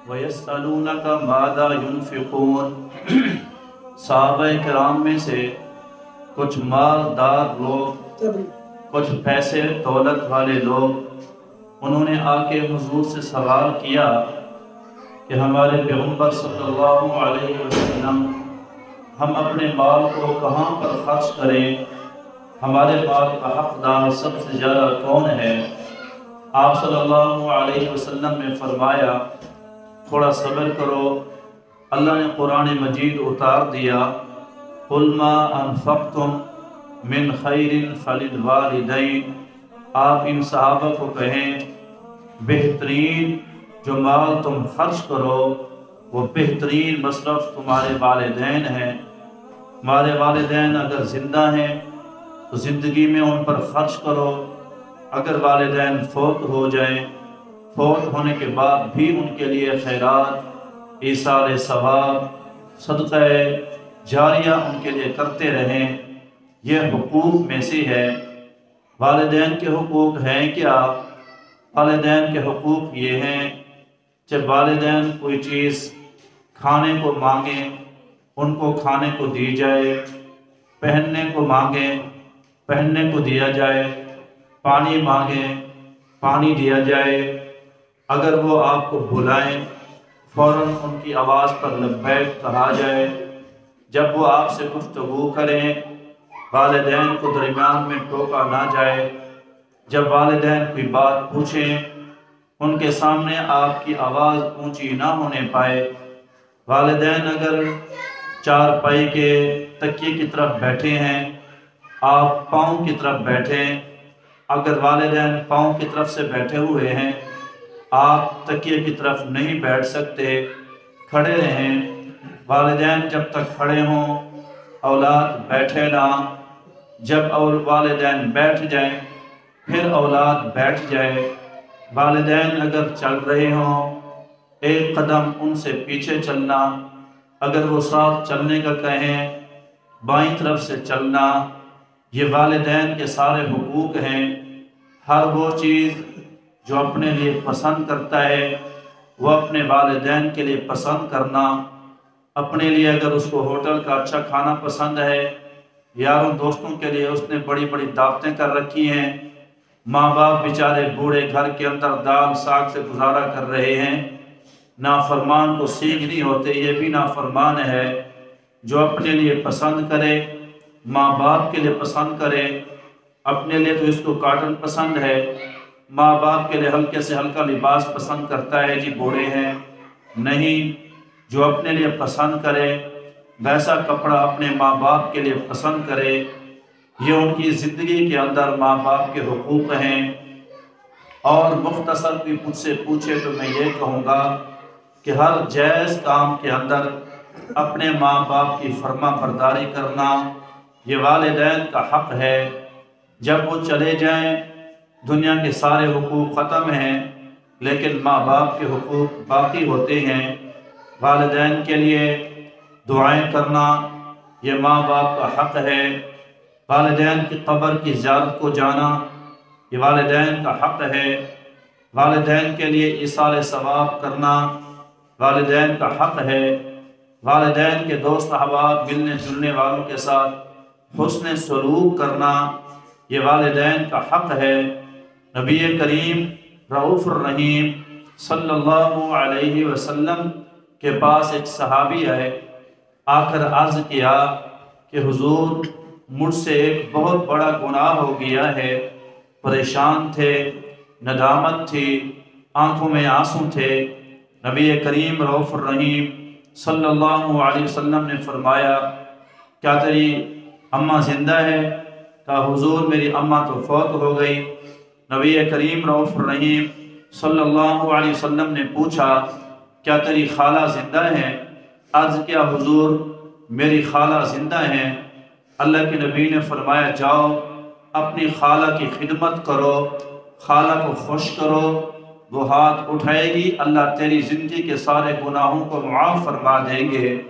وَيَسْأَلُونَكَ مَاذَا يُنْفِقُونَ۔ صحابہ کرام میں سے کچھ مالدار لوگ، کچھ پیسے دولت والے لوگ، انہوں نے آ کے حضور سے سوال کیا کہ ہمارے پیغمبر صلی اللہ علیہ وسلم، ہم اپنے مال کو کہاں پر خرچ کریں؟ ہمارے مال کا حقدار سب سے زیادہ کون ہے؟ آپ صلی اللہ علیہ وسلم نے فرمایا تھوڑا صبر کرو، اللہ نے قرآن مجید اتار دیا، قُلْ مَا أَنفَقْتُمْ مِنْ خَيْرٍ فَلِلْوَالِدَيْنِ۔ آپ ان صحابہ کو کہیں بہترین جو مال تم خرچ کرو وہ بہترین مصرف تمہارے والدین ہیں۔ ہمارے والدین اگر زندہ ہیں تو زندگی میں ان پر خرچ کرو، اگر والدین فوت ہو جائیں، فوت ہونے کے بعد بھی ان کے لیے خیرات، ایصال ثواب، صدقہ جاریہ ان کے لیے کرتے رہیں۔ یہ حقوق میں سے ہے۔ والدین کے حقوق ہیں کیا؟ والدین کے حقوق یہ ہیں، جب والدین کوئی چیز کھانے کو مانگیں ان کو کھانے کو دی جائے، پہننے کو مانگیں پہننے کو دیا جائے، پانی مانگیں پانی دیا جائے، اگر وہ آپ کو بلائیں فوراً ان کی آواز پر لبیک کہا جائے، جب وہ آپ سے گفتگو کریں والدین کو درمیان میں ٹوکا نہ جائے، جب والدین کوئی بات پوچھیں ان کے سامنے آپ کی آواز اونچی نہ ہونے پائے، والدین اگر چارپائی کے تکیے کی طرف بیٹھے ہیں آپ پاؤں کی طرف بیٹھیں، اگر والدین پاؤں کی طرف سے بیٹھے ہوئے ہیں آپ تکیے کی طرف نہیں بیٹھ سکتے، کھڑے رہیں۔ والدین جب تک کھڑے ہوں اولاد بیٹھے نہ، جب والدین بیٹھ جائیں پھر اولاد بیٹھ جائے۔ والدین اگر چل رہے ہوں ایک قدم ان سے پیچھے چلنا، اگر وہ ساتھ چلنے کا کہیں بائیں طرف سے چلنا، یہ والدین کے سارے حقوق ہیں۔ ہر وہ چیز جو اپنے لیے پسند کرتا ہے وہ اپنے والدین کے لیے پسند کرنا، اپنے لیے اگر اس کو ہوٹل کا اچھا کھانا پسند ہے، یاروں دوستوں کے لیے اس نے بڑی بڑی دعوتیں کر رکھی ہیں، ماں باپ بیچارے بوڑھے گھر کے اندر دال ساگ سے گزارا کر رہے ہیں، نافرمان کو سیکھ نہیں ہوتے، یہ بھی نافرمان ہے۔ جو اپنے لیے پسند کرے، ماں باپ کے لیے پسند کرے، اپنے لیے تو اس کو کاٹن پسند ہے، ماں باپ کے لیے ہلکے سے ہلکا لباس پسند کرتا ہے، جی بوڑھے ہیں، نہیں، جو اپنے لیے پسند کرے ویسا کپڑا اپنے ماں باپ کے لیے پسند کرے، یہ ان کی زندگی کے اندر ماں باپ کے حقوق ہیں۔ اور مختصر بھی مجھ سے پوچھے تو میں یہ کہوں گا کہ ہر جائز کام کے اندر اپنے ماں باپ کی فرما برداری کرنا یہ والدین کا حق ہے۔ جب وہ چلے جائیں دنیا کے سارے حقوق ختم ہیں لیکن ماں باپ کے حقوق باقی ہوتے ہیں۔ والدین کے لیے دعائیں کرنا یہ ماں باپ کا حق ہے۔ والدین کی قبر کی زیارت کو جانا یہ والدین کا حق ہے۔ والدین کے لیے ایصال ثواب کرنا والدین کا حق ہے۔ والدین کے دوست احباب ملنے جلنے والوں کے ساتھ حسن سلوک کرنا یہ والدین کا حق ہے۔ نبی کریم رؤوف الرحیم صلی اللہ علیہ وسلم کے پاس ایک صحابی آئے، آ کر عرض کیا کہ حضور مجھ سے ایک بہت بڑا گناہ ہو گیا ہے، پریشان تھے، ندامت تھی، آنکھوں میں آنسو تھے۔ نبی کریم رؤوف الرحیم صلی اللہ علیہ وسلم نے فرمایا کیا تیری اماں زندہ ہے؟ کہا حضور میری اماں تو فوت ہو گئی۔ نبی کریم رؤوف الرحیم صلی اللہ علیہ وسلم نے پوچھا کیا تیری خالہ زندہ ہیں؟ عرض کیا حضور میری خالہ زندہ ہیں۔ اللہ کے نبی نے فرمایا جاؤ اپنی خالہ کی خدمت کرو، خالہ کو خوش کرو، وہ ہاتھ اٹھائے گی اللہ تیری زندگی کے سارے گناہوں کو معاف فرما دیں گے۔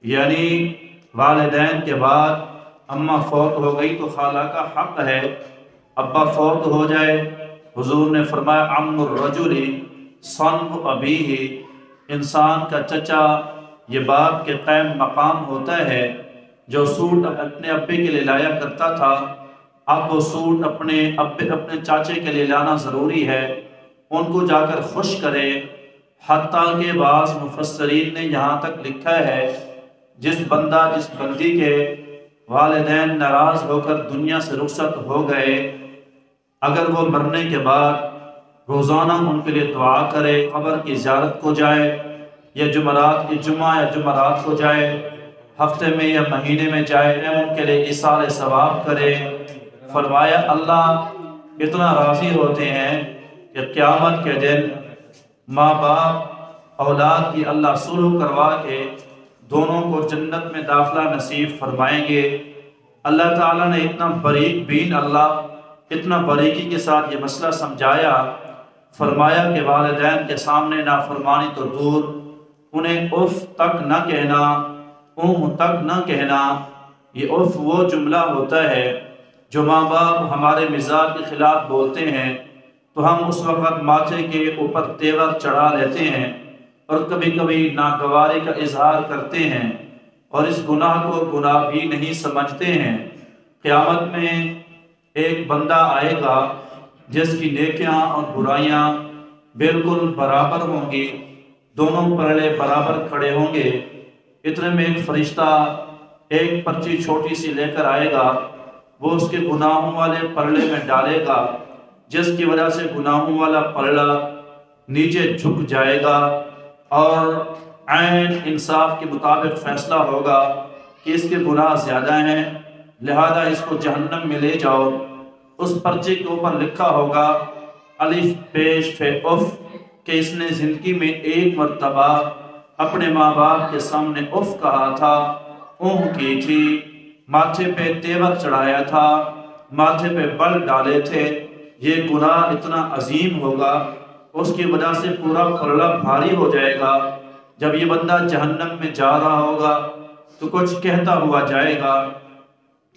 یعنی والدین کے بعد اماں فوت ہو گئی تو خالہ کا حق ہے، ابا فوت ہو جائے حضور نے فرمایا عم الرجل صنب ابیہ، انسان کا چچا یہ باپ کے قائم مقام ہوتا ہے۔ جو سوٹ اپنے ابے کے لیے لایا کرتا تھا، اب وہ سوٹ اپنے چاچے کے لیے لانا ضروری ہے، ان کو جا کر خوش کرے۔ حتیٰ کہ بعض مفسرین نے یہاں تک لکھا ہے جس بندی کے والدین ناراض ہو کر دنیا سے رخصت ہو گئے، اگر وہ مرنے کے بعد روزانہ ان کے لیے دعا کرے، قبر کی زیارت کو جائے، یا جمعرات کی جمعہ یا جمعرات کو جائے، ہفتے میں یا مہینے میں جائے، ان کے لیے ایصال ثواب کرے، فرمایا اللہ اتنا راضی ہوتے ہیں کہ قیامت کے دن ماں باپ اولاد کی اللہ صلح کروا کے دونوں کو جنت میں داخلہ نصیب فرمائیں گے۔ اللہ تعالیٰ نے اتنا باریک بین اتنا باریکی کے ساتھ یہ مسئلہ سمجھایا، فرمایا کہ والدین کے سامنے نافرمانی تو دور، انہیں اف تک نہ کہنا، تک نہ کہنا۔ یہ اف وہ جملہ ہوتا ہے جو ماں باپ ہمارے مزاج کے خلاف بولتے ہیں تو ہم اس وقت ماتھے کے اوپر تیور چڑھا لیتے ہیں اور کبھی کبھی ناگواری کا اظہار کرتے ہیں اور اس گناہ کو گناہ بھی نہیں سمجھتے ہیں۔ قیامت میں ایک بندہ آئے گا جس کی نیکیاں اور برائیاں بالکل برابر ہوں گی، دونوں پلڑے برابر کھڑے ہوں گے۔ اتنے میں ایک فرشتہ ایک پرچی چھوٹی سی لے کر آئے گا، وہ اس کے گناہوں والے پلڑے میں ڈالے گا، جس کی وجہ سے گناہوں والا پلڑا نیچے جھک جائے گا اور عین انصاف کے مطابق فیصلہ ہوگا کہ اس کے گناہ زیادہ ہیں، لہذا اس کو جہنم میں لے جاؤ۔ اس پرچے کے اوپر لکھا ہوگا الف پیش فے اف، کہ اس نے زندگی میں ایک مرتبہ اپنے ماں باپ کے سامنے اف کہا تھا، اونھ کی تھی، ماتھے پہ تیور چڑھایا تھا، ماتھے پہ بل ڈالے تھے۔ یہ گناہ اتنا عظیم ہوگا، اس کی وجہ سے پورا پلڑا بھاری ہو جائے گا۔ جب یہ بندہ جہنم میں جا رہا ہوگا تو کچھ کہتا ہوا جائے گا،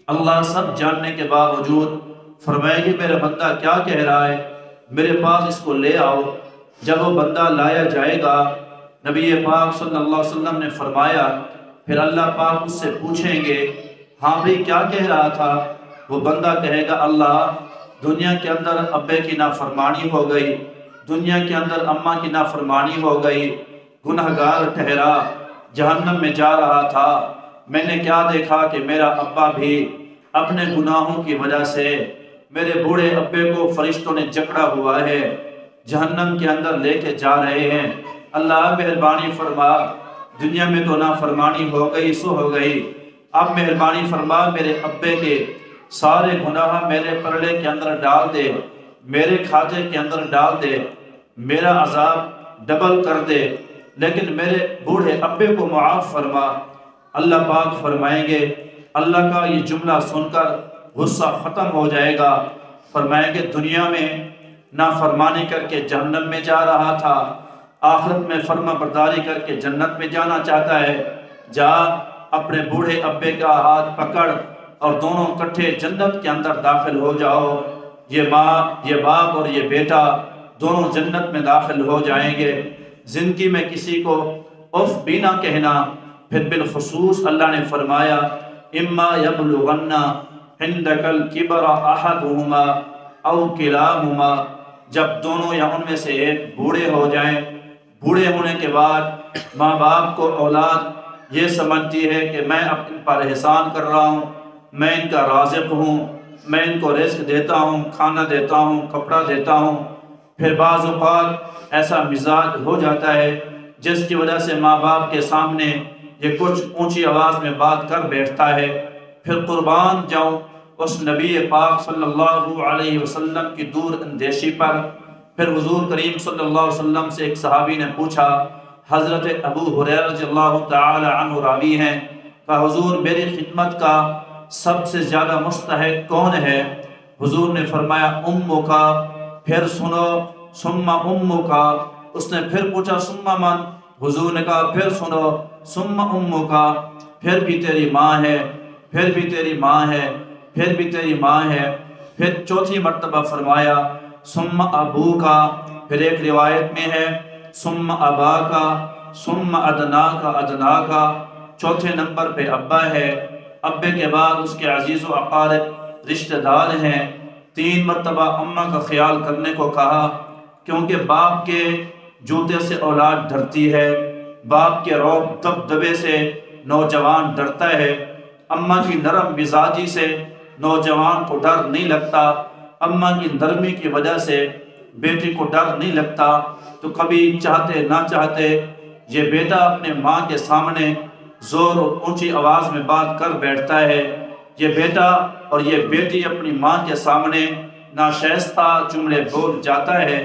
اللہ سب جاننے کے باوجود فرمائے گی میرا بندہ کیا کہہ رہا ہے، میرے پاس اس کو لے آؤ۔ جب وہ بندہ لایا جائے گا، نبی پاک صلی اللہ علیہ وسلم نے فرمایا پھر اللہ پاک اس سے پوچھیں گے ہاں بھئی کیا کہہ رہا تھا؟ وہ بندہ کہے گا اللہ دنیا کے اندر ابے کی نافرمانی ہو گئی، دنیا کے اندر اماں کی نافرمانی ہو گئی، گنہگار ٹھہرا، جہنم میں جا رہا تھا، میں نے کیا دیکھا کہ میرا ابا بھی اپنے گناہوں کی وجہ سے میرے بوڑھے ابے کو فرشتوں نے جکڑا ہوا ہے، جہنم کے اندر لے کے جا رہے ہیں۔ اللہ مہربانی فرما، دنیا میں تو نافرمانی ہو گئی سو ہو گئی، اب مہربانی فرما میرے ابے کے سارے گناہ میرے پلڑے کے اندر ڈال دے، میرے کھاتے کے اندر ڈال دے، میرا عذاب ڈبل کر دے، لیکن میرے بوڑھے ابے کو معاف فرما۔ اللہ پاک فرمائیں گے، اللہ کا یہ جملہ سن کر غصہ ختم ہو جائے گا، فرمائیں گے دنیا میں نافرمانی کر کے جہنم میں جا رہا تھا، آخرت میں فرما برداری کر کے جنت میں جانا چاہتا ہے، جا اپنے بوڑھے ابے کا ہاتھ پکڑ اور دونوں کٹھے جنت کے اندر داخل ہو جاؤ۔ یہ ماں، یہ باپ اور یہ بیٹا دونوں جنت میں داخل ہو جائیں گے۔ زندگی میں کسی کو اف بھی نہ کہنا۔ پھر بالخصوص اللہ نے فرمایا اما یبلغن عندک الکبر احدہما او کلاہما، جب دونوں یا ان میں سے ایک بوڑھے ہو جائیں، بوڑھے ہونے کے بعد ماں باپ کو اولاد یہ سمجھتی ہے کہ میں اب ان پر احسان کر رہا ہوں، میں ان کا رازق ہوں، میں ان کو رزق دیتا ہوں، کھانا دیتا ہوں، کپڑا دیتا ہوں۔ پھر بعض اوقات ایسا مزاج ہو جاتا ہے جس کی وجہ سے ماں باپ کے سامنے یہ کچھ اونچی آواز میں بات کر بیٹھتا ہے۔ پھر قربان جاؤں اس نبی پاک صلی اللہ علیہ وسلم کی دور اندیشی پر۔ پھر حضور کریم صلی اللہ علیہ وسلم سے ایک صحابی نے پوچھا، حضرت ابو ہریرہ رضی اللہ تعالی عنہ راوی ہیں، کہ حضور میری خدمت کا سب سے زیادہ مستحق کون ہے؟ حضور نے فرمایا امک، پھر سنو ثم امک۔ اس نے پھر پوچھا ثم من؟ حضور نے کہا پھر سنو ثم امک، پھر بھی تیری ماں ہے، پھر بھی تیری ماں ہے، پھر بھی تیری ماں ہے۔ پھر چوتھی مرتبہ فرمایا ثم ابوک، پھر ایک روایت میں ہے ثم اباک، ثم ادنا کا چوتھے نمبر پہ ابا ہے، ابے کے بعد اس کے عزیز و اقارب رشتہ دار ہیں۔ 3 مرتبہ اماں کا خیال کرنے کو کہا، کیونکہ باپ کے جوتے سے اولاد ڈرتی ہے، باپ کے رعب دبدبے سے نوجوان ڈرتا ہے، اماں کی نرم مزاجی سے نوجوان کو ڈر نہیں لگتا، اماں کی نرمی کی وجہ سے بیٹی کو ڈر نہیں لگتا، تو کبھی چاہتے نہ چاہتے یہ بیٹا اپنے ماں کے سامنے زور اور اونچی آواز میں بات کر بیٹھتا ہے۔ یہ بیٹا اور یہ بیٹی اپنی ماں کے سامنے ناشائستہ جملے بول جاتا ہے،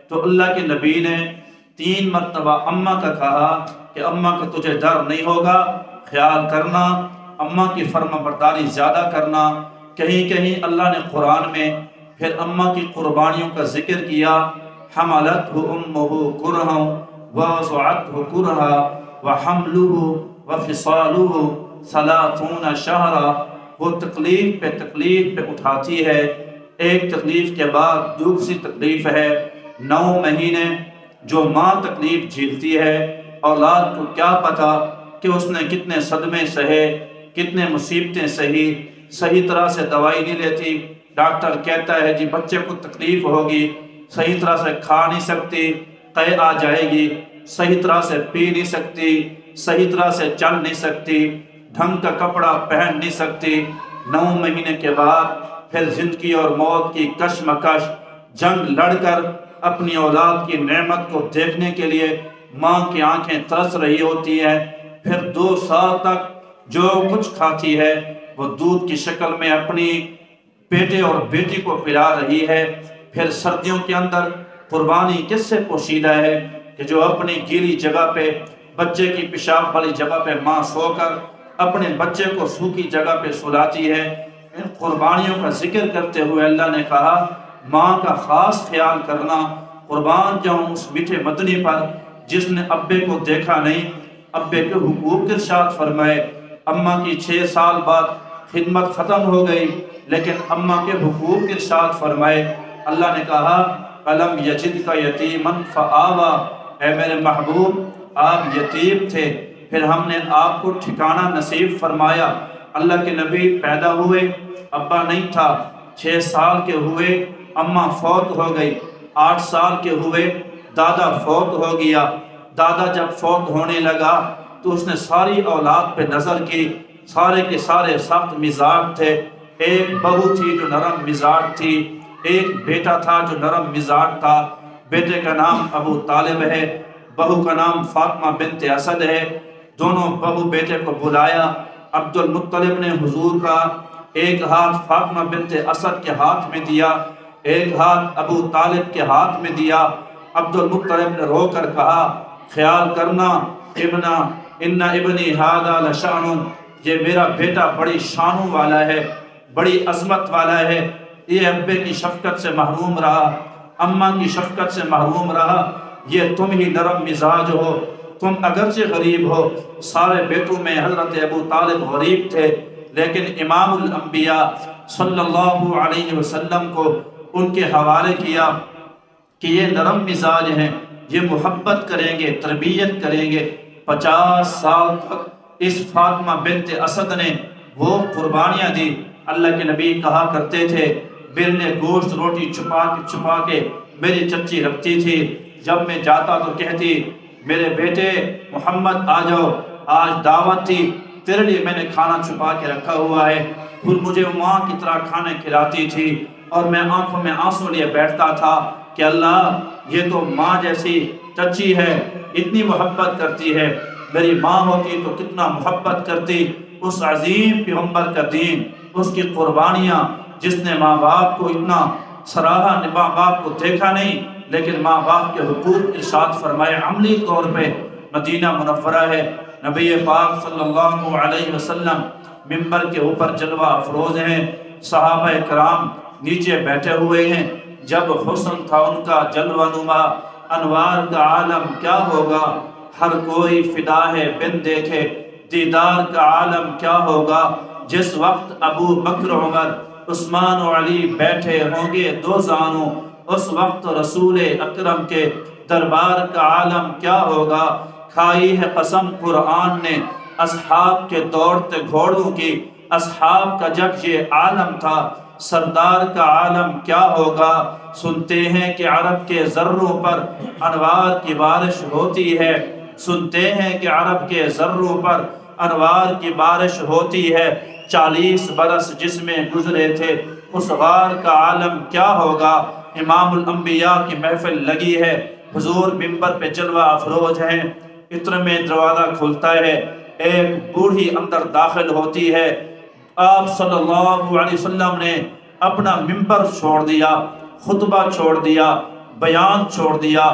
تو اللہ کے نبی نے 3 مرتبہ اماں کا کہا کہ اماں کا تجھے ڈر نہیں ہوگا، خیال کرنا، اماں کی فرما برداری زیادہ کرنا۔ کہیں کہیں اللہ نے قرآن میں پھر اماں کی قربانیوں کا ذکر کیا، حملتہ امہ کرہا ووضعتہ کرہا وحملہ وفصالہ 30 شہرا، وہ تکلیف پہ اٹھاتی ہے، ایک تکلیف کے بعد دوسری تکلیف ہے۔ 9 مہینے جو ماں تکلیف جھیلتی ہے، اولاد کو کیا پتا کہ اس نے کتنے صدمے سہے، کتنے مصیبتیں سہی، صحیح طرح سے دوائی نہیں لیتی، ڈاکٹر کہتا ہے جی بچے کو تکلیف ہوگی، صحیح طرح سے کھا نہیں سکتی، قے آ جائے گی، صحیح طرح سے پی نہیں سکتی، صحیح طرح سے چل نہیں سکتی، ڈھنگ کا کپڑا پہن نہیں سکتی۔ 9 مہینے کے بعد پھر زندگی اور موت کی کشمکش جنگ لڑ کر اپنی اولاد کی نعمت کو دیکھنے کے لیے ماں کی آنکھیں ترس رہی ہوتی ہیں۔ پھر 2 سال تک جو کچھ کھاتی ہے وہ دودھ کی شکل میں اپنی بیٹے اور بیٹی کو پلا رہی ہے۔ پھر سردیوں کے اندر قربانی کس سے پوشیدہ ہے کہ جو اپنی گیلی جگہ پہ بچے کی پیشاب والی جگہ پہ ماں سو کر اپنے بچے کو سوکھی جگہ پہ سلاتی ہے۔ ان قربانیوں کا ذکر کرتے ہوئے اللہ نے کہا ماں کا خاص خیال کرنا، قربان جاؤں اس میٹھے مدنی پر جس نے ابے کو دیکھا نہیں، ابے کے حقوق ارشاد فرمائے۔ اماں کی 6 سال بعد خدمت ختم ہو گئی، لیکن اماں کے حقوق ارشاد فرمائے۔ اللہ نے کہا الم یجدک یتیما فآویٰ، اے میرے محبوب آپ یتیم تھے، پھر ہم نے آپ کو ٹھکانہ نصیب فرمایا۔ اللہ کے نبی پیدا ہوئے، ابا نہیں تھا، 6 سال کے ہوئے اماں فوت ہو گئی، 8 سال کے ہوئے دادا فوت ہو گیا۔ دادا جب فوت ہونے لگا تو اس نے ساری اولاد پہ نظر کی، سارے کے سارے سخت مزاج تھے، ایک بہو تھی جو نرم مزاج تھی، ایک بیٹا تھا جو نرم مزاج تھا۔ بیٹے کا نام ابو طالب ہے، بہو کا نام فاطمہ بنت اسد ہے۔ دونوں بہو بیٹے کو بلایا، عبد المطلب نے حضور کا ایک ہاتھ فاطمہ بنت اسد کے ہاتھ میں دیا، ایک ہاتھ ابو طالب کے ہاتھ میں دیا۔ عبد المطلب نے رو کر کہا خیال کرنا ان ابنی ھذا لشأن، یہ میرا بیٹا بڑی شانوں والا ہے، بڑی عظمت والا ہے، یہ ابے کی شفقت سے محروم رہا، اماں کی شفقت سے محروم رہا، یہ تم ہی نرم مزاج ہو، تم اگرچہ غریب ہو۔ سارے بیٹوں میں حضرت ابو طالب غریب تھے، لیکن امام الانبیاء صلی اللہ علیہ وسلم کو ان کے حوالے کیا کہ یہ نرم مزاج ہیں، یہ محبت کریں گے، تربیت کریں گے۔ 50 سال تک اس فاطمہ بنت اسد نے وہ قربانیاں دی۔ اللہ کے نبی کہا کرتے تھے میرے گوشت روٹی چھپا کے میری چچی رکھتی تھی، جب میں جاتا تو کہتی میرے بیٹے محمد آ جاؤ، آج دعوت تھی، تیرے لیے میں نے کھانا چھپا کے رکھا ہوا ہے۔ پھر مجھے ماں کی طرح کھانے کھلاتی تھی اور میں آنکھوں میں آنسو لیے بیٹھتا تھا کہ اللہ یہ تو ماں جیسی چچی ہے، اتنی محبت کرتی ہے، میری ماں ہوتی تو کتنا محبت کرتی۔ اس عظیم پیغمبر کا دین، اس کی قربانیاں، جس نے ماں باپ کو اتنا سراہا، ماں باپ کو دیکھا نہیں لیکن ماں باپ کے حقوق ارشاد فرمائے، عملی طور پہ مدینہ منورہ ہے۔ نبی پاک صلی اللہ علیہ وسلم ممبر کے اوپر جلوہ افروز ہیں، صحابہ کرام نیچے بیٹھے ہوئے ہیں۔ جب حسن تھا ان کا جلوہ نما، انوار کا عالم کیا ہوگا، ہر کوئی فدا ہے بن دیکھے، دیدار کا عالم کیا ہوگا۔ جس وقت ابو بکر عمر عثمان و علی بیٹھے ہوں گے 2 زانوں، اس وقت رسول اکرم کے دربار کا عالم کیا ہوگا۔ کھائی ہے قسم قرآن نے اصحاب کے دوڑتے گھوڑوں کی، اصحاب کا جب یہ عالم تھا سردار کا عالم کیا ہوگا۔ سنتے ہیں کہ عرب کے ذروں پر انوار کی بارش ہوتی ہے، سنتے ہیں کہ عرب کے ذروں پر انوار کی بارش ہوتی ہے، 40 برس جس میں گزرے تھے اس غار کا عالم کیا ہوگا۔ امام الانبیاء کی محفل لگی ہے، حضور منبر پہ جلوہ افروز ہیں، اتنے میں دروازہ کھلتا ہے، ایک بوڑھی اندر داخل ہوتی ہے۔ آپ صلی اللہ علیہ وسلم نے اپنا منبر چھوڑ دیا، خطبہ چھوڑ دیا، بیان چھوڑ دیا۔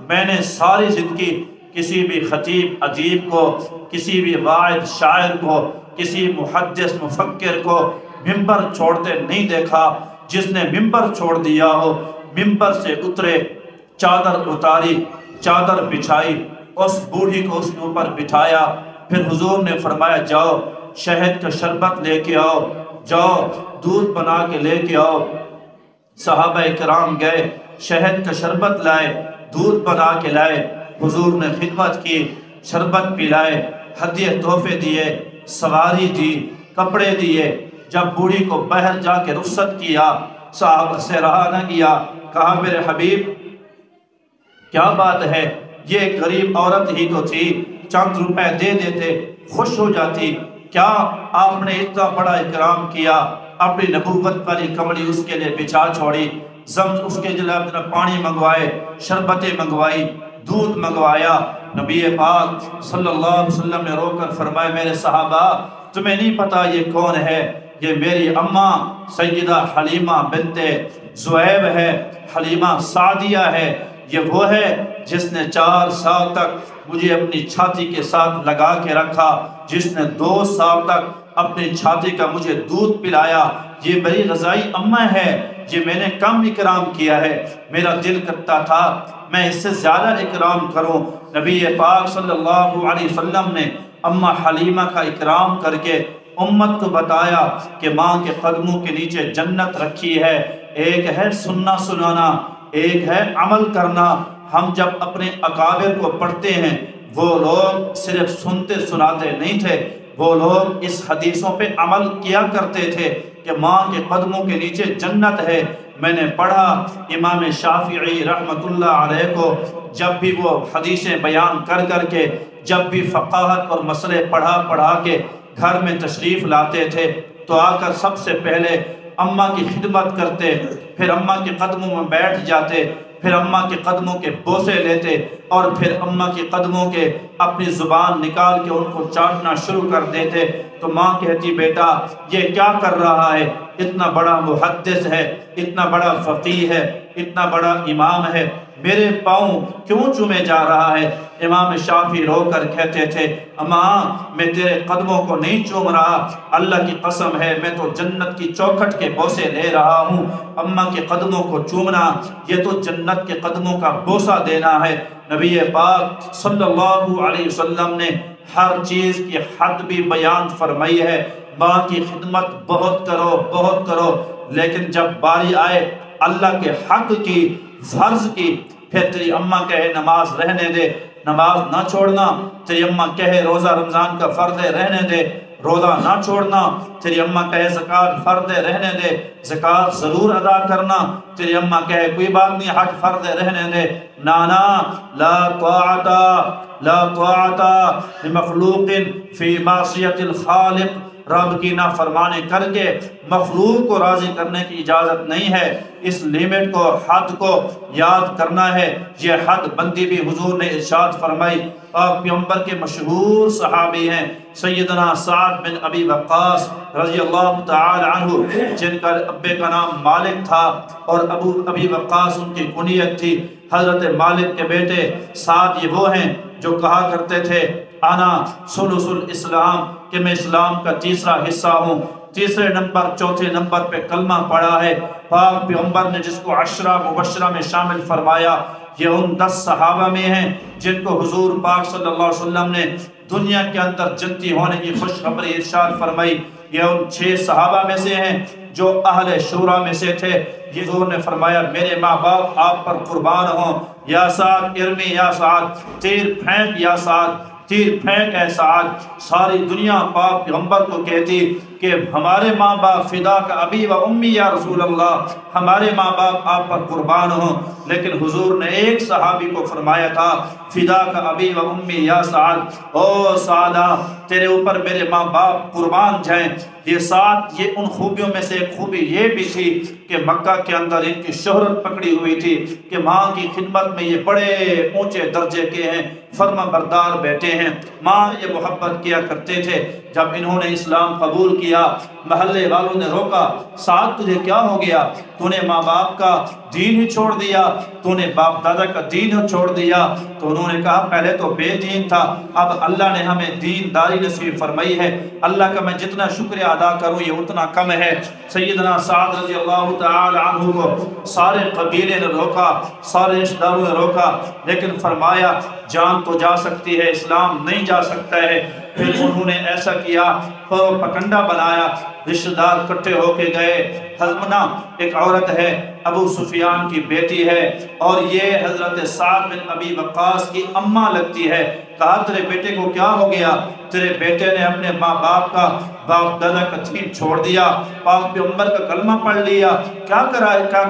میں نے ساری زندگی کسی بھی خطیب ادیب کو، کسی بھی واعظ شاعر کو، کسی محدث مفکر کو منبر چھوڑتے نہیں دیکھا۔ جس نے منبر چھوڑ دیا ہو، منبر سے اترے، چادر اتاری، چادر بچھائی، اس بوڑھی کو اس کے اوپر بٹھایا، پھر حضور نے فرمایا جاؤ شہد کا شربت لے کے آؤ، جاؤ دودھ بنا کے لے کے آؤ۔ صحابہ کرام گئے، شہد کا شربت لائے، دودھ بنا کے لائے، حضور نے خدمت کی، شربت پلائے، ہدیے تحفے دیے، سواری دی، کپڑے دیے۔ جب بوڑھی کو باہر جا کے رخصت کیا، صحابہ سے رہا نہ کیا، کہا میرے حبیب کیا بات ہے، یہ غریب عورت ہی تو تھی، چند روپے دے دیتے خوش ہو جاتی، کیا آپ نے اتنا بڑا اکرام کیا، اپنی نبوت والی کمڑی اس کے لیے بچھا چھوڑی، اس کے جلاب پانی منگوائے، شربتیں منگوائی، دودھ منگوایا۔ نبی پاک صلی اللہ علیہ وسلم نے رو کر فرمایا میرے صحابہ تمہیں نہیں پتا یہ کون ہے، یہ میری اماں سیدہ حلیمہ بنت زویب ہے، حلیمہ سعدیہ ہے، یہ وہ ہے جس نے 4 سال تک مجھے اپنی چھاتی کے ساتھ لگا کے رکھا، جس نے 2 سال تک اپنی چھاتی کا مجھے دودھ پلایا، یہ بڑی رضائی اماں ہے، یہ میں نے کم اکرام کیا ہے، میرا دل کرتا تھا میں اس سے زیادہ اکرام کروں۔ نبی پاک صلی اللہ علیہ وسلم نے اماں حلیمہ کا اکرام کر کے امت کو بتایا کہ ماں کے قدموں کے نیچے جنت رکھی ہے۔ ایک ہے سننا سنانا، ایک ہے عمل کرنا۔ ہم جب اپنے اکابر کو پڑھتے ہیں وہ لوگ صرف سنتے سناتے نہیں تھے، وہ لوگ اس حدیثوں پہ عمل کیا کرتے تھے کہ ماں کے قدموں کے نیچے جنت ہے۔ میں نے پڑھا امام شافعی رحمت اللہ علیہ کو جب بھی وہ حدیثیں بیان کر کر کے، جب بھی فقاہت اور مسئلے پڑھا کے گھر میں تشریف لاتے تھے تو آ کر سب سے پہلے اماں کی خدمت کرتے، پھر اماں کے قدموں میں بیٹھ جاتے، پھر اماں کے قدموں کے بوسے لیتے، اور پھر اماں کے قدموں کے اپنی زبان نکال کے ان کو چاٹنا شروع کر دیتے۔ تو ماں کہتی بیٹا یہ کیا کر رہا ہے، اتنا بڑا محدث ہے، اتنا بڑا فقیہ ہے، اتنا بڑا امام ہے، میرے پاؤں کیوں چومے جا رہا ہے؟ امام شافعی رو کر کہتے تھے اماں میں تیرے قدموں کو نہیں چوم رہا، اللہ کی قسم ہے میں تو جنت کی چوکھٹ کے بوسے لے رہا ہوں۔ اماں کے قدموں کو چومنا یہ تو جنت کے قدموں کا بوسہ دینا ہے۔ نبی پاک صلی اللہ علیہ وسلم نے ہر چیز کی حد بھی بیان فرمائی ہے۔ ماں کی خدمت بہت کرو، لیکن جب باری آئے اللہ کے حق کی، فرض کی، پھر تیری اماں کہے نماز رہنے دے، نماز نہ چھوڑنا، تیری اماں کہے روزہ رمضان کا فرض ہے رہنے دے، روزہ نہ چھوڑنا، تیری اماں کہے زکوٰۃ فرض ہے رہنے دے، زکوٰۃ ضرور ادا کرنا، تیری اماں کہے کوئی بات نہیں حج فرض ہے رہنے دے۔ نانا لا طاعت لمخلوق فی معصیت الخالق، رب کی نافرمانی کر کے مخلوق کو راضی کرنے کی اجازت نہیں ہے۔ اس لیمٹ کو، حد کو یاد کرنا ہے۔ یہ حد بندی بھی حضور نے ارشاد فرمائی۔ پاک پیغمبر کے مشہور صحابی ہیں سیدنا سعد بن ابی وقاص رضی اللہ تعالی عنہ، جن کا ابے کا نام مالک تھا اور ابی وقاص ان کی کنیت تھی۔ حضرت مالک کے بیٹے سعد یہ وہ ہیں جو کہا کرتے تھے انا ثلث الاسلام، کہ میں اسلام کا تیسرا حصہ ہوں۔ تیسرے نمبر، چوتھے نمبر پہ کلمہ پڑھا ہے۔ پاک پیغمبر نے جس کو 10 مبشرہ میں شامل فرمایا، یہ ان 10 صحابہ میں ہیں جن کو حضور پاک صلی اللہ علیہ وسلم نے دنیا کے اندر جنتی ہونے کی خوشخبری ارشاد فرمائی۔ یہ ان 6 صحابہ میں سے ہیں جو اہل شورا میں سے تھے۔ یہ حضور نے فرمایا میرے ماں باپ آپ پر قربان ہوں، یا سعد ارمی یا سعد، تیر پھینک یا سعد، تیر پھینک اے سعد۔ ساری دنیا پاک پیغمبر کو کہتی کہ ہمارے ماں باپ فدا کا ابی و امی یا رسول اللہ، ہمارے ماں باپ آپ پر قربان ہوں، لیکن حضور نے ایک صحابی کو فرمایا تھا فدا کا ابی و امی یا سعد، او سعدہ تیرے اوپر میرے ماں باپ قربان جائیں۔ یہ ساتھ یہ ان خوبیوں میں سے ایک خوبی یہ بھی تھی کہ مکہ کے اندر ان کی شہرت پکڑی ہوئی تھی کہ ماں کی خدمت میں یہ بڑے اونچے درجے کے ہیں، فرما بردار بیٹے ہیں، ماں یہ محبت کیا کرتے تھے۔ جب انہوں نے اسلام قبول کیا محلے والوں نے روکا، سعد تجھے کیا ہو گیا، تو نے ماں باپ کا دین ہی چھوڑ دیا، تو نے باپ دادا کا دین ہی چھوڑ دیا؟ تو انہوں نے کہا پہلے تو بے دین تھا، اب اللہ نے ہمیں دین داری نصیب فرمائی ہے، اللہ کا میں جتنا شکریہ ادا کروں یہ اتنا کم ہے۔ سیدنا سعد رضی اللہ تعالی عنہ کو سارے قبیلے نے روکا، سارے رشتہ داروں نے روکا، لیکن فرمایا جان تو جا سکتی ہے، اسلام نہیں جا سکتا ہے۔ پھر انہوں نے ایسا کیا، پکنڈا بنایا، رشتہ دار اکٹھے ہو کے گئے۔ حضمنہ ایک عورت ہے، ابو سفیان کی بیٹی ہے، اور یہ حضرت سعد بن ابی وقاص کی اماں لگتی ہے۔ کہا تیرے بیٹے کو کیا ہو گیا؟ تیرے بیٹے نے اپنے ماں باپ کا، باپ دادا کا دین چھوڑ دیا، پاک پیغمبر کا کلمہ پڑھ لیا، کیا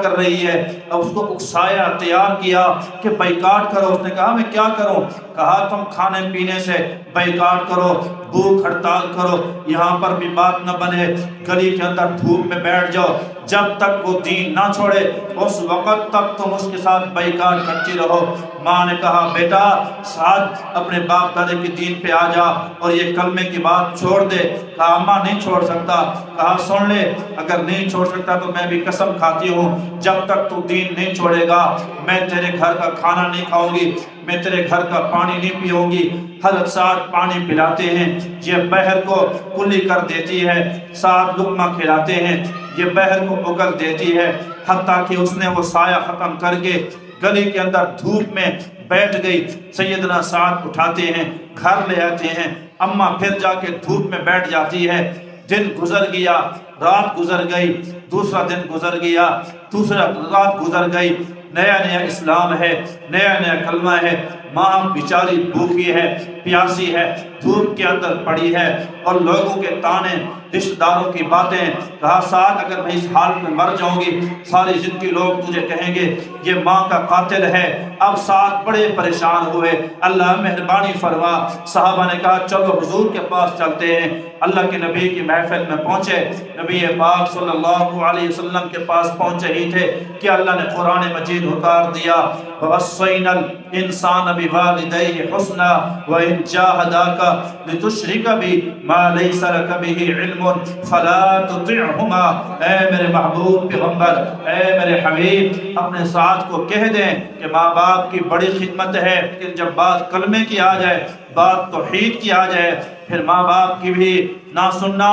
کر رہی ہے؟ اب اس کو اکسایا، تیار کیا کہ بائیکاٹ کرو۔ اس نے کہا میں کیا کروں؟ کہا تم کھانے پینے سے بائیکاٹ کرو، بھوک ہڑتال کرو، یہاں پر بھی بات نہ بنے، گلی کے اندر دھوپ میں بیٹھ جاؤ، جب تک وہ دین نہ چھوڑے اس وقت تک تم اس کے ساتھ بائیکاٹ کرتی رہو۔ ماں نے کہا بیٹا سعد اپنے باپ دادے کی دین پہ آ جا اور یہ کلمے کی بات چھوڑ دے۔ کہا ماں نہیں چھوڑ سکتا۔ کہا سن لے، اگر نہیں چھوڑ سکتا تو میں بھی قسم کھاتی ہوں جب تک تو دین نہیں چھوڑے گا میں تیرے گھر کا کھانا نہیں کھاؤں گی، میں تیرے گھر کا پانی نہیں پیوں گی۔ حضرت سعد پانی پلاتے ہیں، یہ بحر کو کلی کر دیتی ہے، سعد لقمہ کھلاتے ہیں، یہ بحر کو اگل دیتی ہے، حتیٰ کہ اس نے وہ سایہ ختم کر کے گلی کے اندر دھوپ میں بیٹھ گئی۔ سیدنا سعد اٹھاتے ہیں، گھر لے آتے ہیں، اماں پھر جا کے دھوپ میں بیٹھ جاتی ہے۔ دن گزر گیا، رات گزر گئی، دوسرا دن گزر گیا، دوسرا رات گزر گئی، نیا نیا اسلام ہے، نیا نیا کلمہ ہے، ماں بیچاری بھوکی ہے، پیاسی ہے، دھوپ کے اندر پڑی ہے، اور لوگوں کے تانے، رشتہ داروں کی باتیں۔ کہا سعد اگر میں اس حالت میں مر جاؤں گی ساری زندگی لوگ تجھے کہیں گے یہ ماں کا قاتل ہے۔ اب سعد بڑے پریشان ہوئے، اللہ مہربانی فرما۔ صحابہ نے کہا چلو حضور کے پاس چلتے ہیں۔ اللہ کے نبی کی محفل میں پہنچے، نبی پاک صلی اللہ علیہ وسلم کے پاس پہنچے ہی تھے کہ اللہ نے قرآن مجید اتار دیا، وَوَصَّيْنَا الْإِنسَانَ بِوَالِدَيْهِ حُسْنًا وَإِنْ جَاهَدَاكَ لِتُشْرِكَ بِي مَا لَيْسَ لَكَ بِهِ عِلْمٌ فَلَا تُطِعْهُمَا۔ اے میرے محبوب پیغمبر، اے میرے حبیب، اپنے ساتھ کو کہہ دیں کہ ماں باپ کی بڑی خدمت ہے، لیکن جب بات کلمے کی آ جائے، بات توحید کی آ جائے، پھر ماں باپ کی بھی نہ سننا،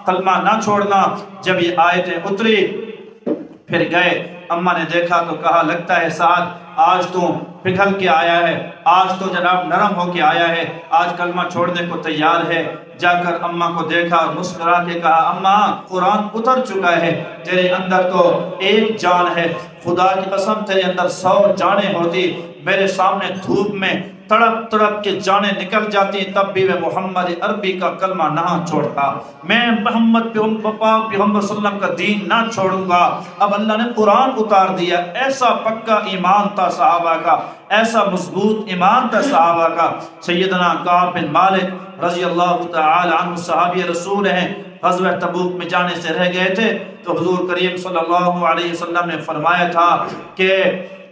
کلمہ نہ چھوڑنا۔ جب یہ آیتیں اتری پھر گئے، اماں نے دیکھا تو کہا لگتا ہے سعد آج تو پگھل کے آیا ہے، آج تو جناب نرم ہو کے آیا ہے، آج کلمہ چھوڑنے کو تیار ہے۔ جا کر اماں کو دیکھا اور مسکرا کے کہا اماں قرآن اتر چکا ہے، تیرے اندر تو ایک جان ہے، خدا کی قسم تیرے اندر 100 جانیں ہوتی، میرے سامنے دھوپ میں تڑپ تڑپ کے جانیں نکل جاتی، تب بھی میں محمد عربی کا کلمہ نہ چھوڑتا، میں محمد پیغمبر صلی اللہ علیہ وسلم کا دین نہ چھوڑوں گا۔ اب اللہ نے قرآن اتار دیا۔ ایسا پکا ایمان تھا صحابہ کا، ایسا مضبوط ایمان تھا صحابہ کا۔ سیدنا کعب بن مالک رضی اللہ تعالی عنہ صحابی رسول ہیں، غزوہ تبوک میں جانے سے رہ گئے تھے تو حضور کریم صلی اللہ علیہ وسلم نے فرمایا تھا کہ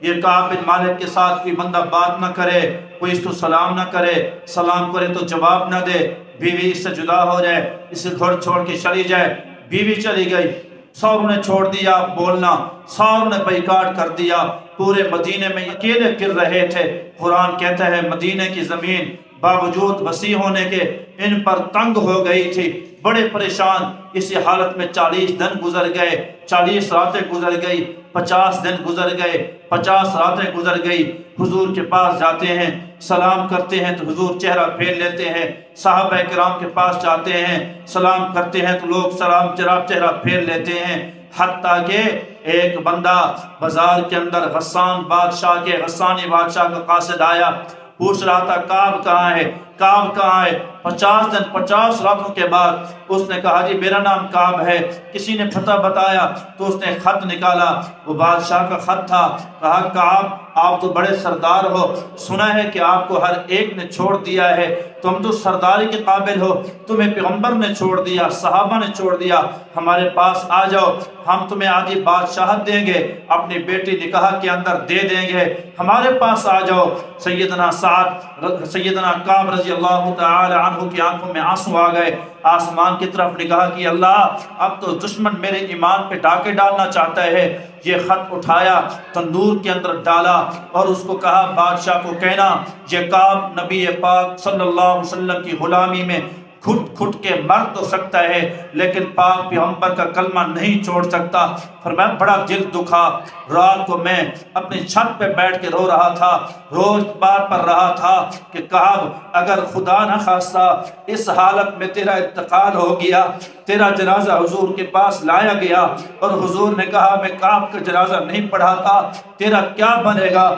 یہ کعب بن مالک کے ساتھ کوئی بندہ بات نہ کرے، کوئی اس کو سلام نہ کرے، سلام کرے تو جواب نہ دے، بیوی اس سے جدا ہو جائے، اسے گھر چھوڑ کے چلی جائے۔ بیوی چلی گئی، ساروں نے چھوڑ دیا بولنا، ساروں نے بائیکاٹ کر دیا، پورے مدینے میں اکیلے گر رہے تھے۔ قرآن کہتا ہے مدینے کی زمین باوجود وسیع ہونے کے ان پر تنگ ہو گئی تھی، بڑے پریشان۔ اسی حالت میں 40 دن گزر گئے، 40 راتیں گزر گئی، 50 دن گزر گئے، 50 راتیں گزر گئی۔ حضور کے پاس جاتے ہیں، سلام کرتے ہیں تو حضور چہرہ پھیر لیتے ہیں، صحابہ کرام کے پاس جاتے ہیں، سلام کرتے ہیں تو لوگ سلام چہرہ پھیر لیتے ہیں، حتیٰ کہ ایک بندہ بازار کے اندر غسانی بادشاہ کا قاصد آیا، پوچھ رہا تھا کعب کہاں ہے، کعب کہاں ہے؟ 50 دن 50 راتوں کے بعد اس نے کہا جی میرا نام کعب ہے۔ کسی نے پتہ بتایا تو اس نے خط نکالا، وہ بادشاہ کا خط تھا۔ کہا کعب آپ تو بڑے سردار ہو، سنا ہے کہ آپ کو ہر ایک نے چھوڑ دیا ہے، تم تو سرداری کے قابل ہو، تمہیں پیغمبر نے چھوڑ دیا، صحابہ نے چھوڑ دیا، ہمارے پاس آ جاؤ، ہم تمہیں آدھی بادشاہت دیں گے، اپنی بیٹی نکاح کے اندر دے دیں گے، ہمارے پاس آ جاؤ۔ سیدنا کعب رضی اللہ تعالی عنہ کی آنکھوں میں آنسو آ گئے، آسمان کی طرف نگاہ کی، اللہ اب تو دشمن میرے ایمان پہ ڈاکے ڈالنا چاہتا ہے۔ یہ خط اٹھایا، تندور کے اندر ڈالا اور اس کو کہا بادشاہ کو کہنا یہ کعب نبی پاک صلی اللہ علیہ وسلم کی غلامی میں کھٹ کھٹ کے مر تو سکتا ہے لیکن پاک پیغمبر کا کلمہ نہیں چھوڑ سکتا۔ فرمایا بڑا دل دکھا، رات کو میں اپنی چھت پہ بیٹھ کے رو رہا تھا، روز بار پر رہا تھا کہ کعب اگر خدا نہ خواستہ اس حالت میں تیرا انتقال ہو گیا، تیرا جنازہ حضور کے پاس لایا گیا اور حضور نے کہا میں کعب کا جنازہ نہیں پڑھاتا، تیرا کیا بنے گا؟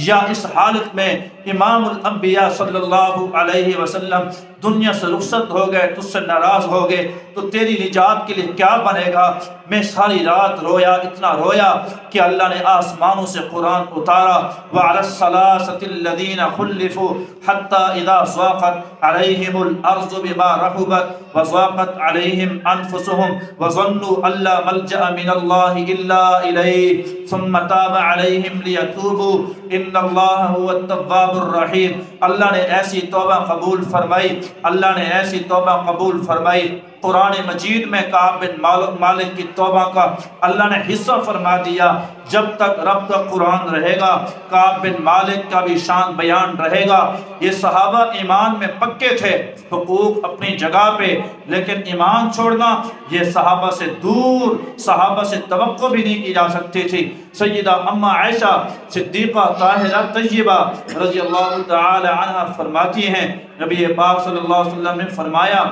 یا اس حالت میں امام الانبیاء صلی اللہ علیہ وسلم دنیا سے رخصت ہو گئے، تجھ سے ناراض ہو گئے تو تیری نجات کے لیے کیا بنے گا؟ میں ساری رات رویا، اتنا رویا کہ اللہ نے آسمانوں سے قرآن اتارا، وَعَلَى الثَّلَاثَةِ الَّذِينَ خُلِّفُوا حَتَّى إِذَا ضَاقَتْ عَلَيْهِمُ الْأَرْضُ بِمَا رَحُبَتْ وَضَاقَتْ عَلَيْهِمْ أَنفُسُهُمْ وَظَنُّوا أَن لَّا مَلْجَأَ مِنَ اللَّهِ إِلَّا إِلَيْهِ ثُمَّ تَابَ عَلَيْهِمْ لِيَتُوبُوا إِنَّ اللَّهَ هُوَ التَّوَّابُ الرَّحِيمُ۔ اللہ نے ایسی توبہ قبول فرمائی، اللہ نے ایسی توبہ قبول فرمائی۔ قرآن مجید میں کعب بن مالک کی توبہ کا اللہ نے حصہ فرما دیا، جب تک رب کا قرآن رہے گا کعب بن مالک کا بھی شان بیان رہے گا۔ یہ صحابہ ایمان میں پکے تھے، حقوق اپنی جگہ پہ، لیکن ایمان چھوڑنا یہ صحابہ سے دور، صحابہ سے توقع بھی نہیں کی جا سکتی تھی۔ سیدہ اما عائشہ صدیقہ طاہرہ طیبہ رضی اللہ تعالی عنہ فرماتی ہیں نبی پاک صلی اللہ علیہ وسلم نے فرمایا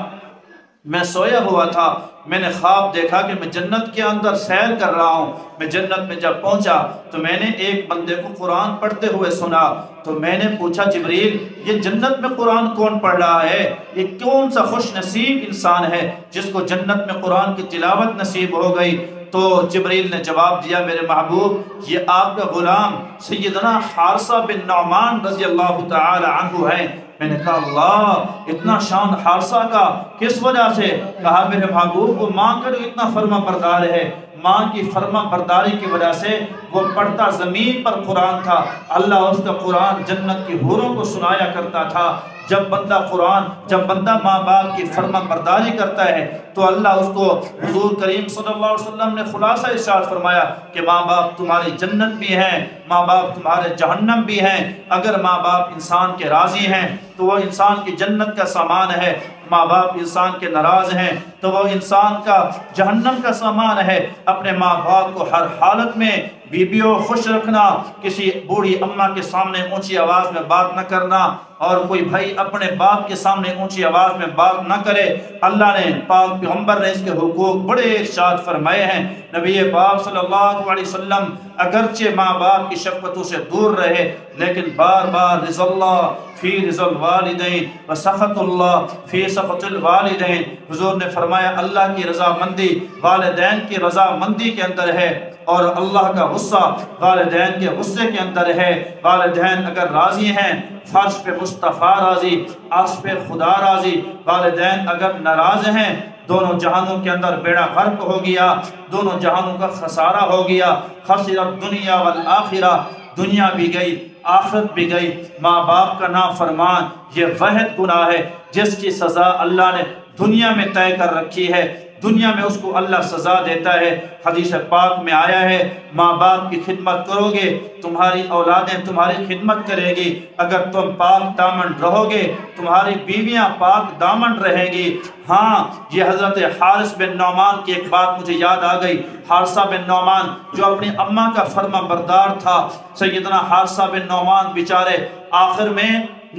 میں سویا ہوا تھا، میں نے خواب دیکھا کہ میں جنت کے اندر سیر کر رہا ہوں۔ میں جنت میں جب پہنچا تو میں نے ایک بندے کو قرآن پڑھتے ہوئے سنا، تو میں نے پوچھا جبریل یہ جنت میں قرآن کون پڑھ رہا ہے؟ یہ کون سا خوش نصیب انسان ہے جس کو جنت میں قرآن کی تلاوت نصیب ہو گئی؟ تو جبریل نے جواب دیا میرے محبوب یہ آپ کا غلام سیدنا حارثہ بن نعمان رضی اللہ تعالی عنہ ہے۔ میں نے کہا اللہ اتنا شان حارثہ کا کس وجہ سے؟ کہا میرے محبوب وہ ماں کا جو اتنا فرما بردار ہے، ماں کی فرما برداری کی وجہ سے وہ پڑھتا زمین پر قرآن تھا، اللہ اس کا قرآن جنت کی حوروں کو سنایا کرتا تھا۔ جب بندہ ماں باپ کی فرما برداری کرتا ہے تو اللہ اس کو، حضور کریم صلی اللہ علیہ وسلم نے خلاصہ ارشاد فرمایا کہ ماں باپ تمہاری جنت بھی ہیں، ماں باپ تمہارے جہنم بھی ہیں۔ اگر ماں باپ انسان کے راضی ہیں تو وہ انسان کی جنت کا سامان ہے، ماں باپ انسان کے ناراض ہیں تو وہ انسان کا جہنم کا سامان ہے۔ اپنے ماں باپ کو ہر حالت میں بیویوں خوش رکھنا، کسی بوڑھی اماں کے سامنے اونچی آواز میں بات نہ کرنا، اور کوئی بھائی اپنے باپ کے سامنے اونچی آواز میں بات نہ کرے۔ اللہ نے پاک پیغمبر نے اس کے حقوق بڑے ارشاد فرمائے ہیں۔ نبی پاک صلی اللہ علیہ وسلم اگرچہ ماں باپ کی شفقتوں سے دور رہے لیکن بار بار رضا اللہ فی رضا الوالدین و سخط اللہ فی سخط الوالدین، حضور نے فرمایا اللہ کی رضا مندی والدین کی رضا مندی کے اندر ہے، اور اللہ کا غصہ والدین کے غصے کے اندر ہے۔ والدین اگر راضی ہیں فرش پہ مصطفیٰ راضی، عرش پہ خدا راضی، والدین اگر ناراض ہیں دونوں جہانوں کے اندر بیڑا غرق ہو گیا، دونوں جہانوں کا خسارہ ہو گیا۔ خسرت دنیا والآخرہ، دنیا بھی گئی آخرت بھی گئی۔ ماں باپ کا نافرمان یہ واحد گناہ ہے جس کی سزا اللہ نے دنیا میں طے کر رکھی ہے، دنیا میں اس کو اللہ سزا دیتا ہے۔ حدیث پاک میں آیا ہے ماں باپ کی خدمت کرو گے تمہاری اولادیں تمہاری خدمت کرے گی، اگر تم پاک دامن رہو گے تمہاری بیویاں پاک دامن رہیں گی۔ ہاں یہ حضرت حارث بن نعمان کی ایک بات مجھے یاد آ گئی۔ حارثہ بن نعمان جو اپنی اماں کا فرما بردار تھا، سیدنا حارثہ بن نعمان بیچارے آخر میں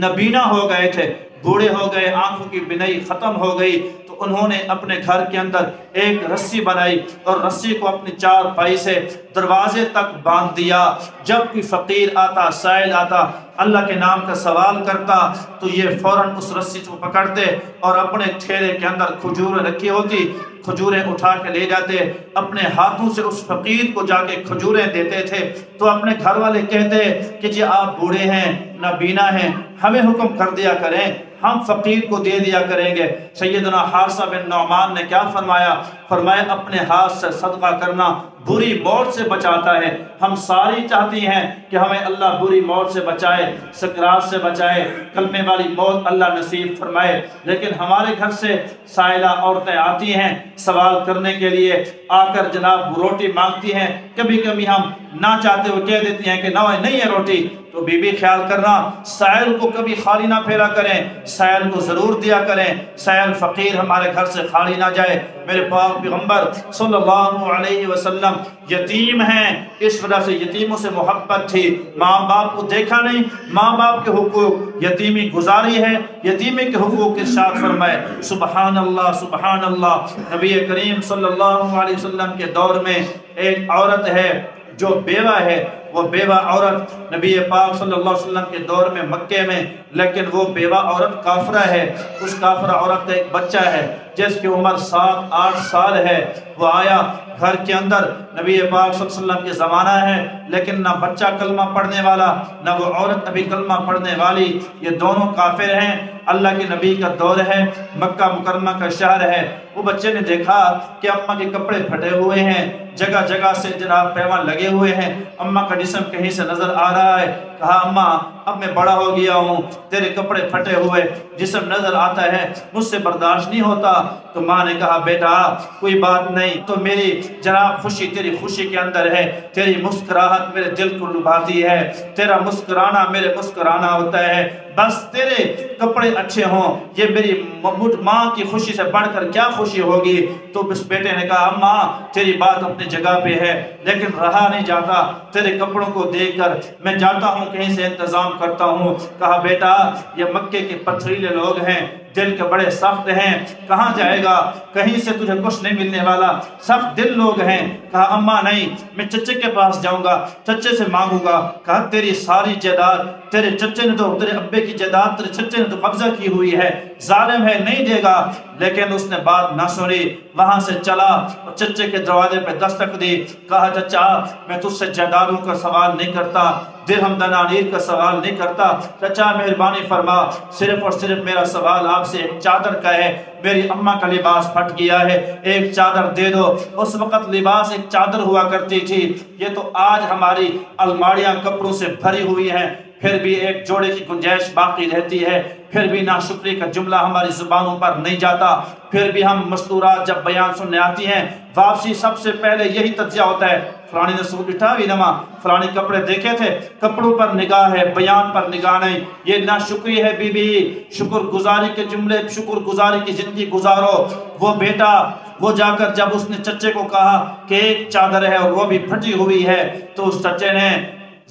نبینا ہو گئے تھے، بوڑھے ہو گئے، آنکھوں کی بینائی ختم ہو گئی، تو انہوں نے اپنے گھر کے اندر ایک رسی بنائی اور رسی کو اپنی چار پائی سے دروازے تک باندھ دیا۔ جب کوئی فقیر آتا، سائل آتا، اللہ کے نام کا سوال کرتا، تو یہ فوراً اس رسی کو پکڑتے اور اپنے ٹھیلے کے اندر کھجوریں رکھی ہوتی، کھجوریں اٹھا کے لے جاتے، اپنے ہاتھوں سے اس فقیر کو جا کے کھجوریں دیتے تھے۔ تو اپنے گھر والے کہتے کہ جی آپ بوڑھے ہیں، نابینا ہیں، ہمیں حکم کر دیا کریں، ہم فقیر کو دے دیا کریں گے۔ سیدنا حارثہ بن نعمان نے کیا فرمایا؟ فرمایا اپنے ہاتھ سے صدقہ کرنا بری موت سے بچاتا ہے۔ ہم ساری چاہتی ہیں کہ ہمیں اللہ بری موت سے بچائے، سکرات سے بچائے، کلمے والی موت اللہ نصیب فرمائے، لیکن ہمارے گھر سے سائلہ عورتیں آتی ہیں سوال کرنے کے لیے، آ کر جناب روٹی مانگتی ہیں، کبھی کبھی ہم نہ چاہتے ہوئے کہہ دیتی ہیں کہ نہیں ہے روٹی، تو بی بی خیال کرنا سائل کو کبھی خالی نہ پھیرا کریں، سائل کو ضرور دیا کریں، سائل فقیر ہمارے گھر سے خالی نہ جائے۔ میرے پاک پیغمبر صلی اللہ علیہ وسلم یتیم ہیں، اس وجہ سے یتیموں سے محبت تھی، ماں باپ کو دیکھا نہیں، ماں باپ کے حقوق یتیمی گزاری ہے، یتیمی کے حقوق ارشاد فرمائے۔ سبحان اللہ سبحان اللہ۔ نبی کریم صلی اللہ علیہ وسلم کے دور میں ایک عورت ہے جو بیوہ ہے، وہ بیوہ عورت نبی پاک صلی اللہ علیہ وسلم کے دور میں مکے میں، لیکن وہ بیوہ عورت کافرہ ہے، اس کافرہ عورت کا ایک بچہ ہے جس کی عمر 7-8 سال ہے۔ وہ آیا گھر کے اندر، نبی پاک صلی اللہ علیہ وسلم کے زمانہ ہے، لیکن نہ بچہ کلمہ پڑھنے والا نہ وہ عورت ابھی کلمہ پڑھنے والی، یہ دونوں کافر ہیں۔ اللہ کے نبی کا دور ہے، مکہ مکرمہ کا شہر ہے۔ وہ بچے نے دیکھا کہ اماں کے کپڑے پھٹے ہوئے ہیں، جگہ جگہ سے جناب پیوان لگے ہوئے ہیں، اماں کا جسم کہیں سے نظر آ رہا ہے۔ کہا اماں اب میں بڑا ہو گیا ہوں، تیرے کپڑے پھٹے ہوئے جسم نظر آتا ہے، مجھ سے برداشت نہیں ہوتا۔ تو ماں نے کہا بیٹا کوئی بات نہیں، تو میری جناب خوشی تیری خوشی کے اندر ہے، تیری مسکراہٹ میرے دل کو لبھاتی ہے، تیرا مسکرانا میرے مسکرانا ہوتا ہے، بس تیرے کپڑے اچھے ہوں، یہ میری ماں کی خوشی سے بڑھ کر کیا خوشی ہوگی۔ تو اس بیٹے نے کہا اماں تیری بات اپنی جگہ پہ ہے، لیکن رہا نہیں جاتا، تیرے کپڑوں کو دیکھ کر میں جاتا ہوں کہیں سے انتظام کرتا ہوں۔ کہا بیٹا یہ مکے کے پتھریلے لوگ ہیں، دل کے بڑے سخت ہیں، کہاں جائے گا، کہیں سے تجھے کچھ نہیں ملنے والا، سخت دل لوگ ہیں۔ کہا اماں نہیں، میں چچے کے پاس جاؤں گا، چچے سے مانگوں گا۔ کہا تیری ساری جائیداد تیرے چچے نے تو، تیرے ابے کی جائیداد تیرے چچے نے تو قبضہ کی ہوئی ہے، ظالم ہے نہیں دے گا۔ لیکن اس نے بات نہ سنی، وہاں سے چلا اور چچے کے دروازے پہ دستک دی۔ کہا چچا میں تجھ سے جائیدادوں کا سوال نہیں کرتا، درہم دنانیر کا سوال نہیں کرتا، چچا مہربانی فرما، صرف اور صرف میرا سوال آپ سے ایک چادر کا ہے، میری اماں کا لباس پھٹ گیا ہے، ایک چادر دے دو۔ اس وقت لباس ایک چادر ہوا کرتی تھی، یہ تو آج ہماری الماریاں کپڑوں سے بھری ہوئی ہیں، پھر بھی ایک جوڑے کی گنجائش باقی رہتی ہے، پھر بھی ناشکری کا جملہ ہماری زبانوں پر نہیں جاتا، پھر بھی ہم مستورات جب بیان سننے آتی ہیں، واپسی سب سے پہلے یہی تجزیہ ہوتا ہے، فلانی نے سوٹ اٹھا بھی نما، فلانی کپڑے دیکھے تھے، کپڑوں پر نگاہ ہے، بیان پر نگاہ نہیں۔ یہ ناشکری ہے بی بی، شکر گزاری کے جملے، شکر گزاری کی زندگی گزارو۔ وہ بیٹا وہ جا کر جب اس نے چچے کو کہا کہ ایک چادر ہے اور وہ بھی پھٹی ہوئی ہے، تو اس چچے نے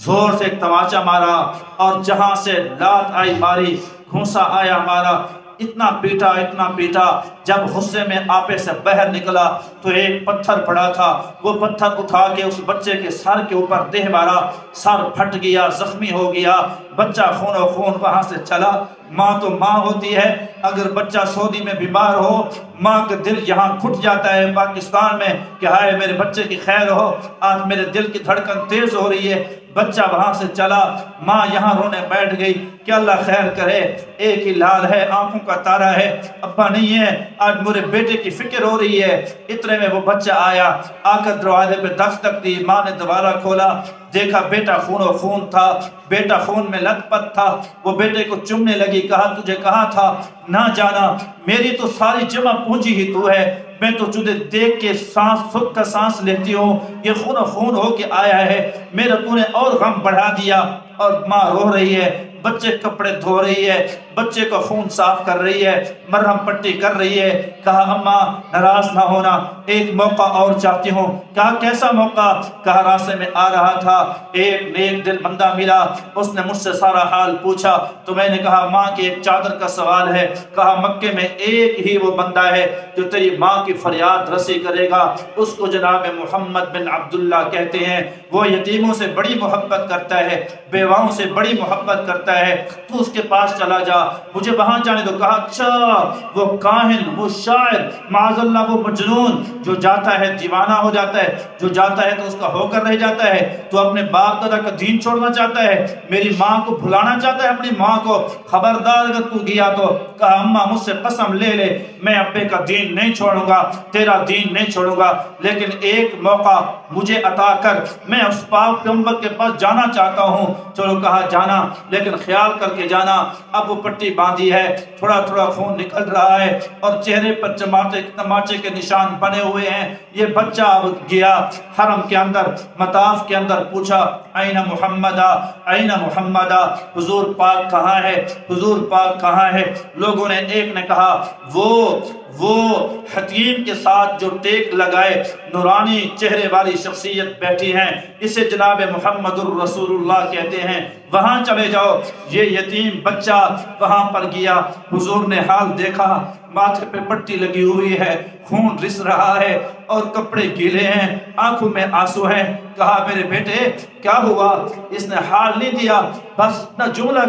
زور سے ایک تماچا مارا اور جہاں سے لات آئی ماری، گھونسا آیا مارا، اتنا پیٹا، جب غصے میں آپے سے باہر نکلا تو ایک پتھر پڑا تھا، وہ پتھر اٹھا کے اس بچے کے سر کے اوپر دے مارا، سر پھٹ گیا، زخمی ہو گیا، بچہ خون و خون وہاں سے چلا۔ ماں تو ماں ہوتی ہے، اگر بچہ سعودی میں بیمار ہو ماں کا دل یہاں کھٹ جاتا ہے پاکستان میں کہ ہائے میرے بچے کی خیر ہو، آج میرے دل کی دھڑکن تیز ہو رہی ہے۔ بچہ وہاں سے چلا، ماں یہاں رونے بیٹھ گئی کہ اللہ خیر کرے، ایک ہی لال ہے، آنکھوں کا تارا ہے، ابا نہیں ہے، آج میرے بیٹے کی فکر ہو رہی ہے۔ اتنے میں وہ بچہ آیا، آ کر دروازے پہ دستک دی، ماں نے دوبارہ کھولا، دیکھا بیٹا خون و خون تھا، بیٹا خون میں لت پت تھا۔ وہ بیٹے کو چومنے لگی، کہا تجھے کہا تھا نہ جانا، میری تو ساری جمع پونجی ہی تو ہے، میں تو تجھے دیکھ کے سانس خود کا سانس لیتی ہوں، یہ خون و خون ہو کے آیا ہے، میرا تو نے اور غم بڑھا دیا۔ اور ماں رو رہی ہے، بچے کپڑے دھو رہی ہے، بچے کا خون صاف کر رہی ہے، مرہم پٹی کر رہی ہے۔ کہا اماں ناراض نہ ہونا، ایک موقع اور چاہتی ہوں۔ کہا کیسا موقع؟ کہا راستے میں آ رہا تھا، ایک نیک دل بندہ ملا، اس نے مجھ سے سارا حال پوچھا تو میں نے کہا ماں کی ایک چادر کا سوال ہے۔ کہا مکے میں ایک ہی وہ بندہ ہے جو تیری ماں کی فریاد رسی کرے گا، اس کو جناب محمد بن عبداللہ کہتے ہیں۔ وہ یتیموں سے بڑی محبت کرتا ہے، بیواؤں سے بڑی محبت کرتا ہے، تو اس کے پاس چلا جا، مجھے وہاں جانے دو۔ کہا اچھا، وہ کاہن، وہ شاعر، معاذ اللہ وہ مجنون جو جاتا ہے دیوانہ ہو جاتا ہے، جو جاتا ہے تو اس کا ہو کر رہ جاتا ہے، تو اپنے باپ دادا کا دین چھوڑنا چاہتا ہے، میری ماں کو بھلانا چاہتا ہے، اپنی ماں کو، خبردار اگر تو گیا تو۔ کہا اماں مجھ سے قسم لے لے، میں ابے کا دین نہیں چھوڑوں گا، تیرا دین نہیں چھوڑوں گا، لیکن ایک موقع مجھے عطا کر، میں اس پاک پیغمبر کے پاس جانا چاہتا ہوں۔ چلو کہا جانا، لیکن خیال کر کے جانا۔ اب وہ پٹی باندھی ہے، تھوڑا تھوڑا خون نکل رہا ہے اور چہرے پر تماچے کے نشان بنے ہوئے ہیں۔ یہ بچہ اب گیا حرم کے اندر، مطاف کے اندر، پوچھا این محمدہ، این محمدہ، حضور پاک کہاں ہے، حضور پاک کہاں ہے؟ لوگوں نے، ایک نے کہا وہ حتیم کے ساتھ جو ٹیک لگائے نورانی چہرے والی شخصیت بیٹھی ہیں، اسے جناب محمد الرسول اللہ کہتے ہیں، وہاں چلے جاؤ۔ یہ یتیم بچہ وہاں پر گیا، حضور نے حال دیکھا، ماتھے پہ پٹی لگی ہوئی ہے، خون رس رہا ہے اور کپڑے گیلے ہیں، آنکھوں میں آنسو ہیں۔ کہا میرے بیٹے کیا ہوا؟ اس نے حال نہیں دیا، بس اتنا جملہ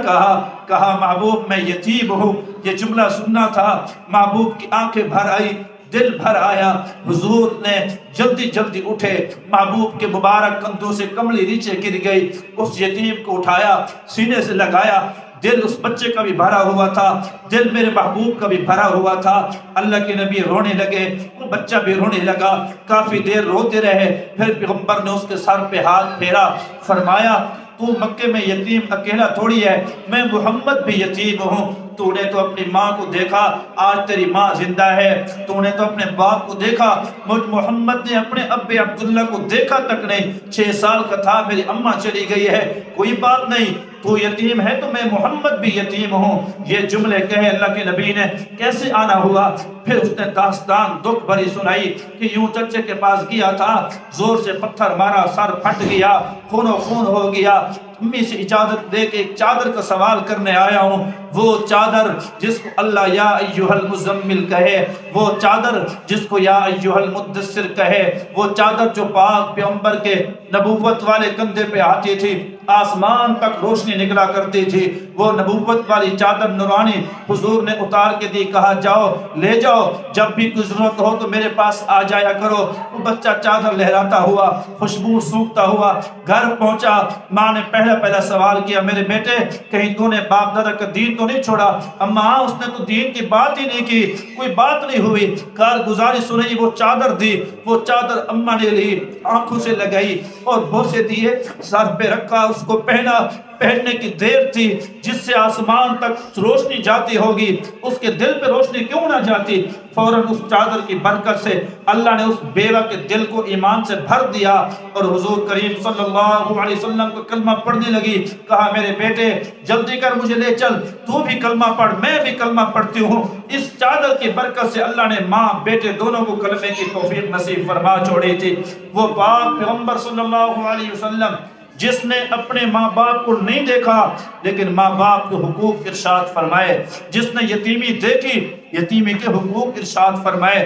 کہا محبوب میں یتیم ہوں۔ یہ جملہ سننا تھا، محبوب کی آنکھیں بھر آئی، دل بھر آیا۔ حضور نے جلدی جلدی اٹھے، محبوب کے مبارک کندھوں سے کملی نیچے گر گئی، اس یتیم کو اٹھایا، سینے سے لگایا۔ دل اس بچے کا بھی بھرا ہوا تھا، دل میرے محبوب کا بھی بھرا ہوا تھا۔ اللہ کے نبی رونے لگے، وہ بچہ بھی رونے لگا، کافی دیر روتے رہے۔ پھر پیغمبر نے اس کے سر پہ ہاتھ پھیرا، فرمایا تو مکے میں یتیم اکیلا تھوڑی ہے، میں محمد بھی یتیم ہوں۔ تو نے تو اپنی ماں کو دیکھا، آج تیری ماں زندہ ہے، تو نے تو اپنے باپ کو دیکھا، مجھ محمد نے اپنے ابے عبداللہ کو دیکھا تک نہیں، 6 سال کا تھا میری اماں چلی گئی ہے، کوئی بات نہیں، تو یتیم ہے تو میں محمد بھی یتیم ہوں۔ یہ جملے کہے اللہ کے نبی نے، کیسے آنا ہوا؟ پھر اس نے داستان دکھ بھری سنائی کہ یوں چچے کے پاس گیا تھا، زور سے پتھر مارا، سر پھٹ گیا، خون و خون ہو گیا، امی سے اجازت دے کے ایک چادر کا سوال کرنے آیا ہوں۔ وہ چادر جس کو اللہ یا ایھا المزمل کہے، وہ چادر جس کو یا ایھا المدثر کہے، وہ چادر جو پاک پیغمبر کے نبوت والے کندھے پہ آتی تھی، آسمان تک روشنی نکلا کرتی تھی، وہ نبوت والی چادر نورانی حضور نے اتار کے دی۔ کہا جاؤ لے جاؤ، جب بھی کوئی ضرورت ہو تو میرے پاس آ جایا کرو۔ وہ بچہ چادر لہراتا ہوا، خوشبو سونگتا ہوا گھر پہنچا۔ ماں نے پہلا سوال کیا، میرے بیٹے کہیں تو نے باپ دادا کا دین تو نہیں چھوڑا؟ اماں اس نے تو دین کی بات ہی نہیں کی، کوئی بات نہیں ہوئی۔ کارگزاری سنی، وہ چادر دی، وہ چادر اماں نے لی، آنکھوں سے لگائی اور بوسے دیے، سر پہ رکھا، اس کو پہنا۔ پہننے کی دیر تھی، جس سے آسمان تک روشنی جاتی ہوگی، اس کے دل پہ روشنی کیوں نہ جاتی؟ فوراً اس چادر کی برکت سے اللہ نے اس بیوہ کے دل کو ایمان سے بھر دیا اور حضور کریم صلی اللہ علیہ وسلم کو کلمہ پڑھنے لگی۔ کہا میرے بیٹے جلدی کر، مجھے لے چل، تو بھی کلمہ پڑھ، میں بھی کلمہ پڑھتی ہوں۔ اس چادر کی برکت سے اللہ نے ماں بیٹے دونوں کو کلمے کی توفیق نصیب فرما چھوڑی تھی۔ وہ پاک پیغمبر صلی اللہ علیہ وسلم جس نے اپنے ماں باپ کو نہیں دیکھا لیکن ماں باپ کے حقوق ارشاد فرمائے، جس نے یتیمی دیکھی، یتیمی کے حقوق ارشاد فرمائے۔